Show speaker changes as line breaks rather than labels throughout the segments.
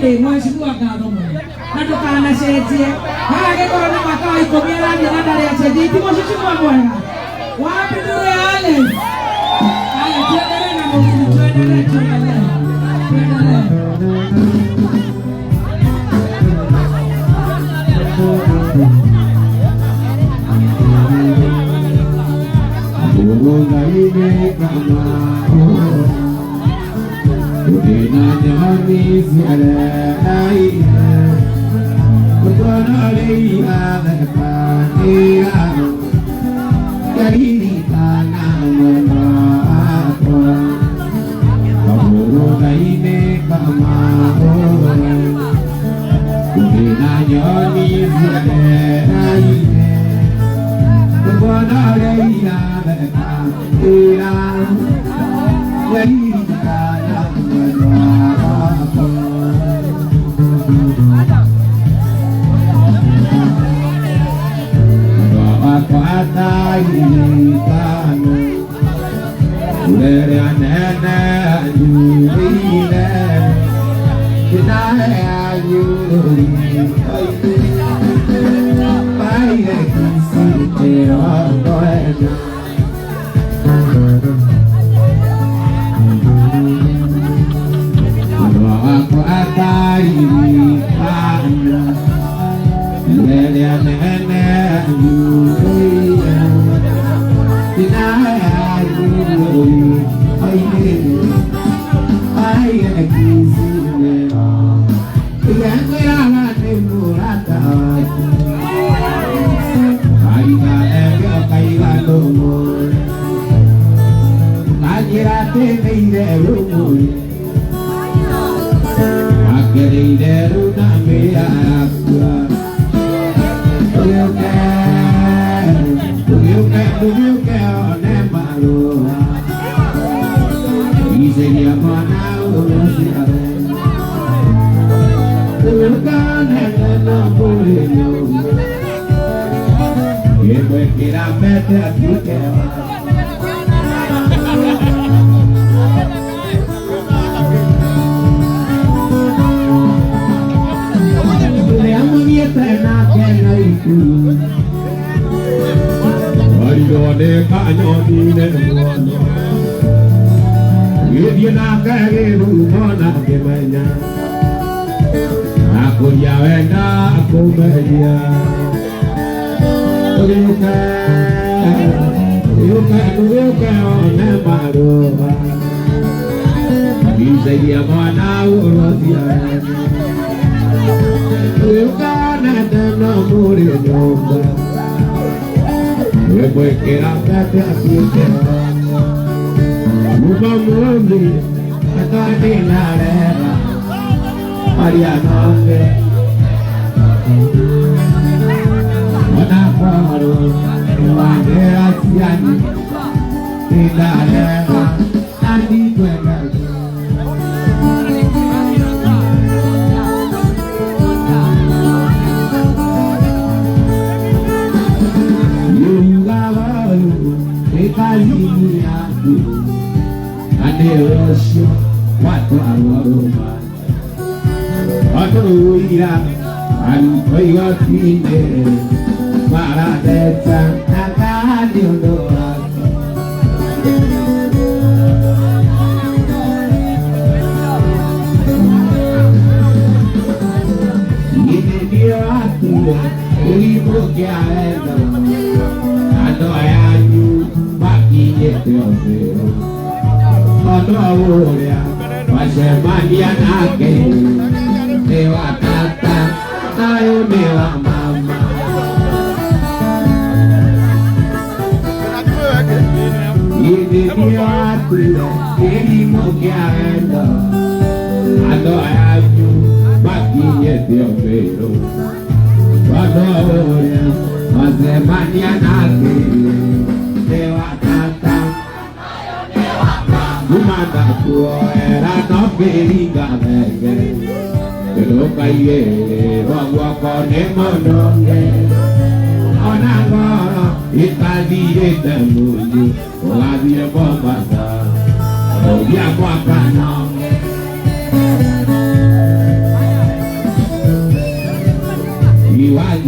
de mheshimiwa Karume. Na tukanashetie. Haya kwa na makao iko bila ni ndani ya cheti. Mheshimiwa bwana. Wapi ndio yale? Haya tuendelee na muziki, tuendelee.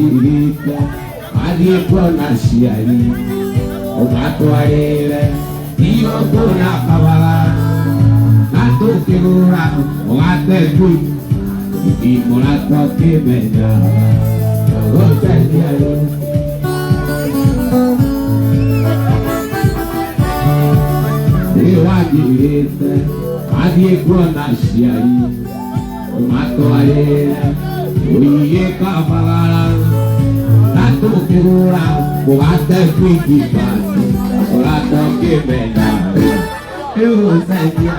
iwagirite athiĩ kuona aciari ũmatwarĩre igongona kabaga na tũkĩgũra mũgate imũra twakĩmenya gũteithia rĩu iwagirite athiĩ kuona aciari ũmatwarĩre ũige kabagara na tũkĩgũra mũgate kwĩngibati ũra twakĩmenya rĩu gũteithia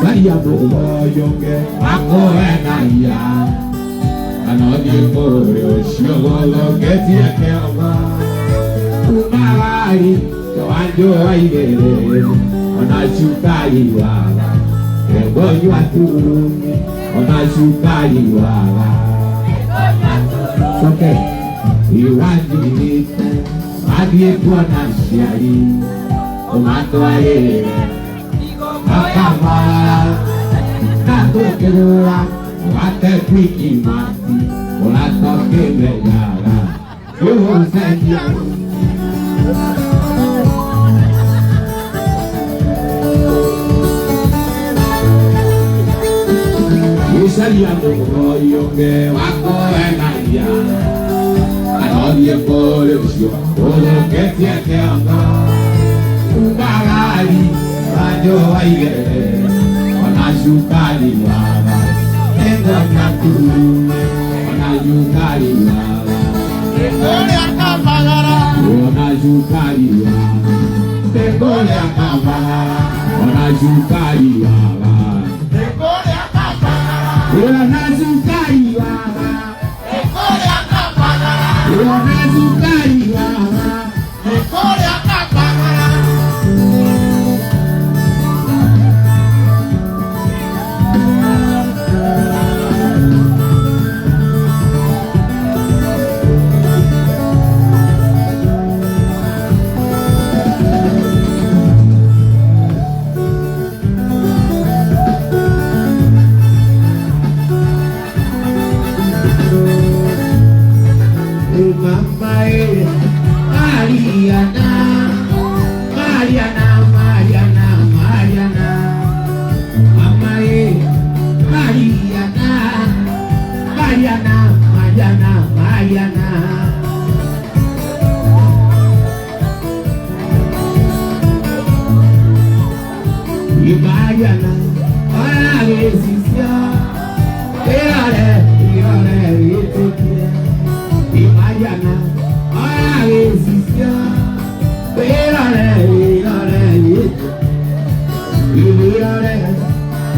Saya boyoge aku enaya Anodi morio shogolo ketia keoma Umalai Joanjo aigere Ona shukai wala Eboyo aturumi Ona shukai wala Soke Iwanjirite Adie kuana shiari Omato aere Akabala Nakukirura Wate kwiki mati Olato kibegara Yuhu sendia Isalia mugoyoge Wako enaya Anodie polesio Olo ketia keanga Umbagari Rajo aigere Ona shukari wala Ego nyaturu Ona shukari wala Tegole akabagara Ona shukari wala Tegole akabagara Ona shukari wala Tegole akabagara Ona shukari wala Tegole akabagara Ona shukari wala Tegole akabagara Mariana, para resistir, Mariana, para resistir,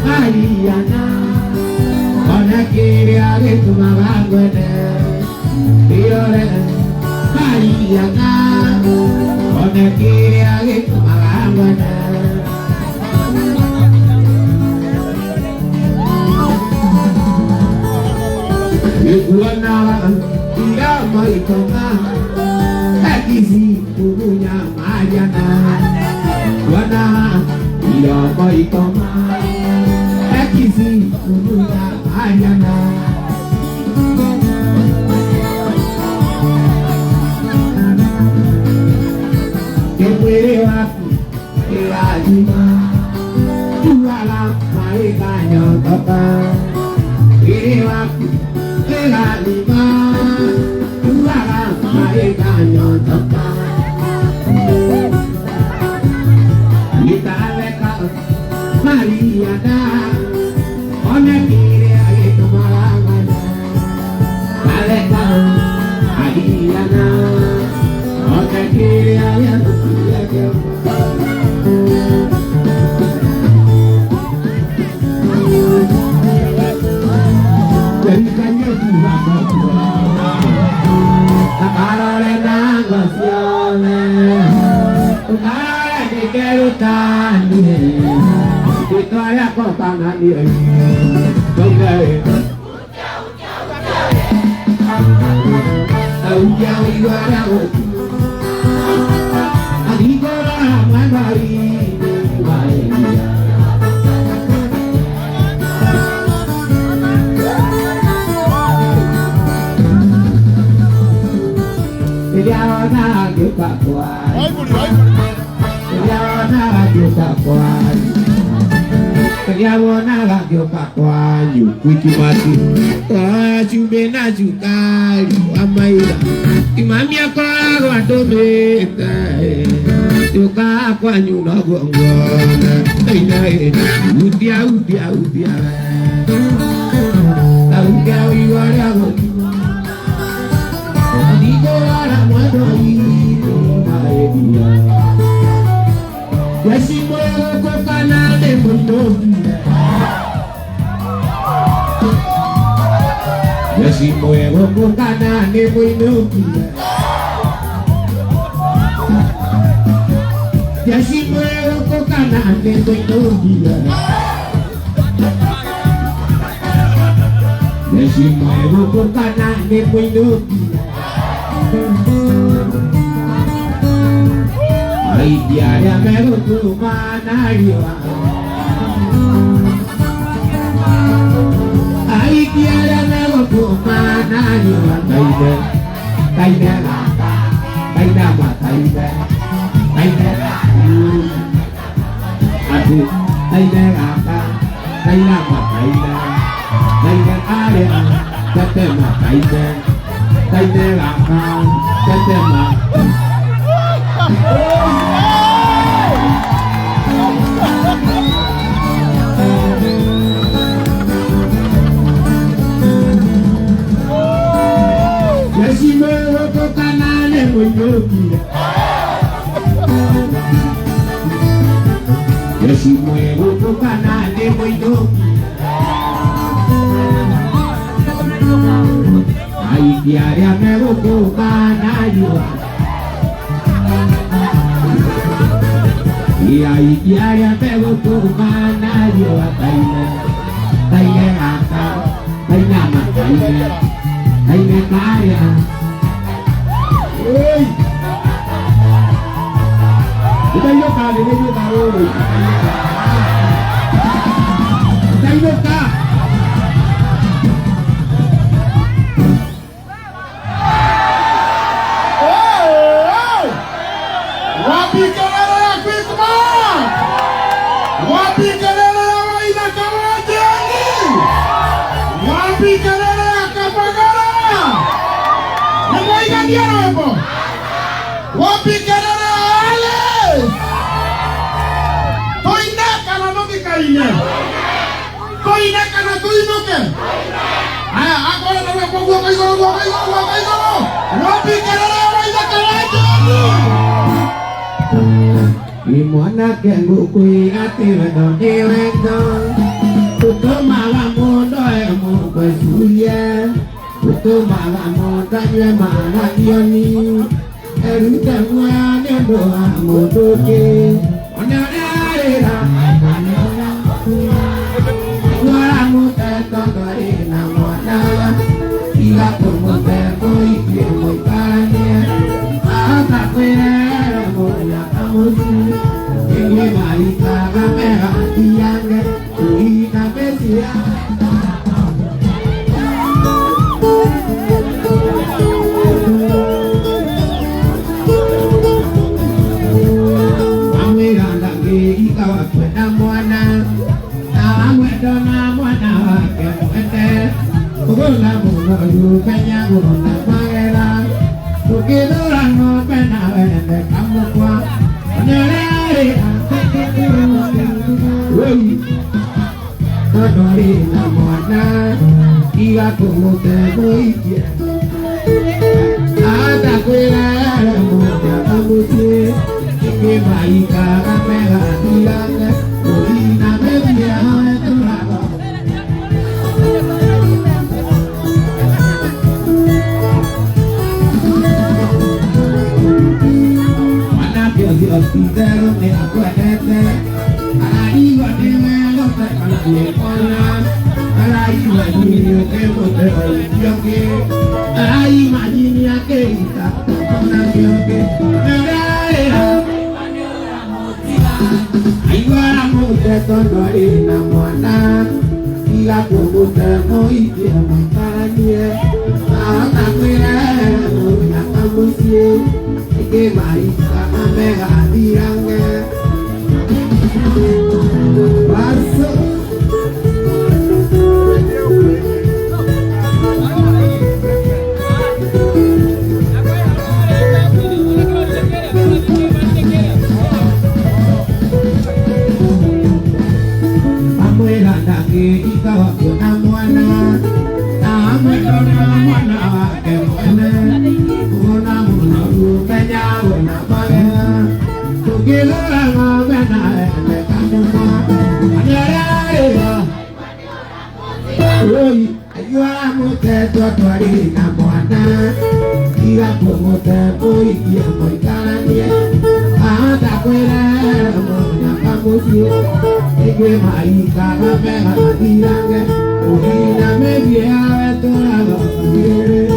Mariana, ona queria que tu me Mariana, ona queria que tu me Iguana, ira maitona, ekizi punya Mariana. Iguana, ira maitona, ekizi punya Mariana. Kepere aku, keajima, juala mereka nyotota. Kepere aku. Lima, juara mereka nyotokkan. Kita leka Mariana, ona kiri itu malamana. Leka Mariana, ona kiri itu Kiliaona juga kuat. Kiliaona juga kuat. Kiliaona juga kuat. Yuki mati. Ah, jumena juga. Amaira. Imami aku waktu beta. Juga aku nyuno gongona. Udia. Tahu kau iwari aku. Digo ara muero ido maedia. Yasi muero ko kanale mundo. Yasi muero ko kanale mundo. Yasi muero ko kanale mundo. Yasi muero ko kanale mundo. Ay diaria me tu manaria. Ay diaria me tu manaria. Taide Aduh, taide apa? Taide apa? Taide area. Tetema taide. Taide apa? Tetema. Yasi muero ko kanale mundo. Yasi muero ko kanale mundo. Ay diaria me ko kanale. Ay diaria me ko kanale. Taide aka. Taide ma taide. Taide kaya. Hey. Kita yuk kali ini tahu. Kita yuk kak. Wapi kelele aku itu wapi kelele aku ina kawaje ini. Wapi kelele aku pagara. Nemo ikan dia apa? Wapi kelele ale. Toina kana no kikaine. Toina kana tuino ke. Aya aku ada gua kaigoro. Wapi kelele aku ina kawaje ini. Imona kengu kui ati wendo diwendo. Tutu malamu doe mu kwesuye. Tutu malamu tanye mana dioni. Eru temu ane doa mu doke. Onyareira. Waramu teto doi na mwana. Ila kumu teko iki mu ikanye. Ata kwere mu ya kamusi. Ini baika kamera tiangnya. Ina besia.
musye Ike maisha amega dirange Baso Amwela ndake ikawa kuna mwana Mwana wake mwana Una muna umenya una baya Tukilala ngomena ele kamuma Anyaraya Oi, ayuara mute tuatwari na mwana Iga pomote oi kia moikaranie Ahata kwele mwana kamusi Ege maika gamega dirange Ugina me vieja toda la mujer.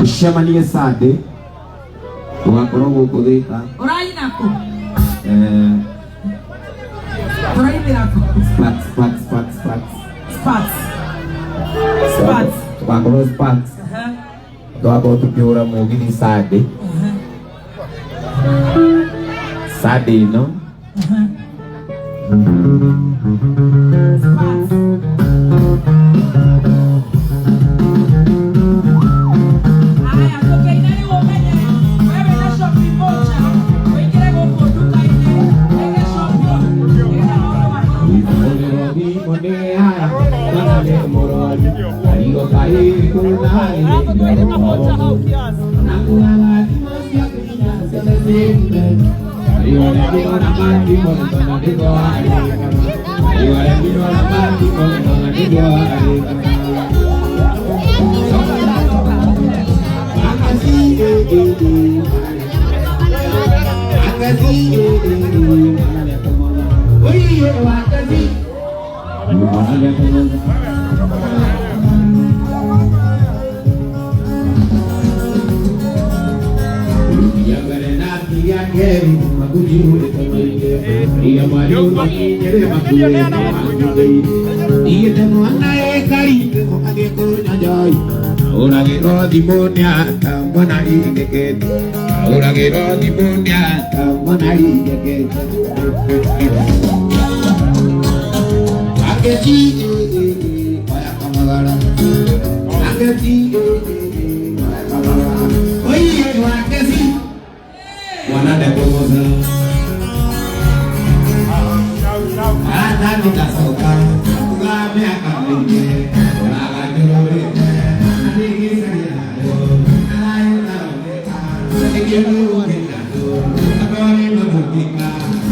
Shamani sade wakorogo kodeta
orai nako orai nako spats
wakoro spats doa tu piora mogi di sade sade no
Thank you.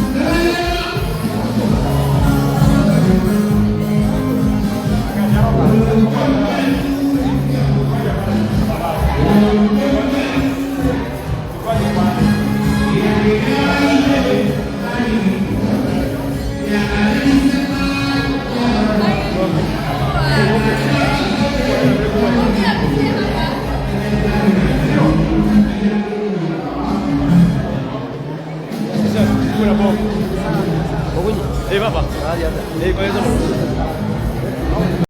baba. Kwa hizo.